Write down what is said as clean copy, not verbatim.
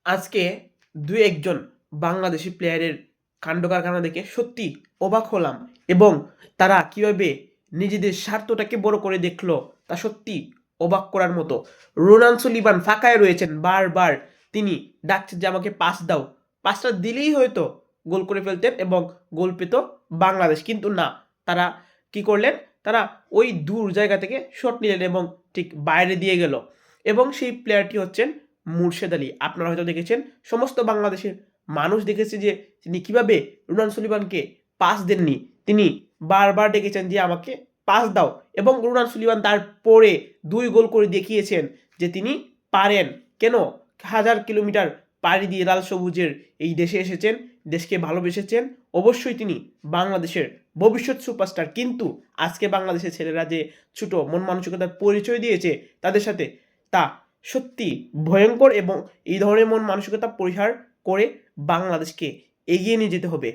আজকে ২-১ জন বাংলাদেশি প্লেয়ারের কাণ্ডকারখানা দেখে সত্যি অবাক হলাম এবং তারা কিভাবে নিজেদের স্বার্থটাকে বড় করে দেখলো তা সত্যি অবাক করার মতো। রোনান সুলিভান ফাঁকায় রয়েছেন বারবার তিনি ডাকছেন যে আমাকে পাস দাও। পাসটা দিলেই হয়তো গোল করে ফেলতেন এবং গোল পেত বাংলাদেশ। কিন্তু না, তারা কি করলেন? তারা ওই দূর জায়গা থেকে শট নিলেন এবং ঠিক বাইরে দিয়ে গেল এবং সেই প্লেয়ারটি হচ্ছেন মুর্শেদ আলী। আপনারা হয়তো দেখেছেন, সমস্ত বাংলাদেশের মানুষ দেখেছে যে তিনি কিভাবে রোনান সুলিভানকে পাস দেননি। তিনি বারবার ডেকেছেন যে আমাকে পাস দাও এবং রোনান সুলিভান তারপরে ২ গোল করে দেখিয়েছেন যে তিনি পারেন। কেন? হাজার কিলোমিটার পাড়ি দিয়ে লাল সবুজের এই দেশে এসেছেন, দেশকে ভালোবেসেছেন। অবশ্যই তিনি বাংলাদেশের ভবিষ্যৎ সুপারস্টার। কিন্তু আজকে বাংলাদেশের ছেলেরা যে ছোট মন মানসিকতার পরিচয় দিয়েছে তাদের সাথে, তা সত্যি ভয়ঙ্কর এবং এই ধরনের মন মানসিকতা পরিহার করে বাংলাদেশকে এগিয়ে নিয়ে যেতে হবে।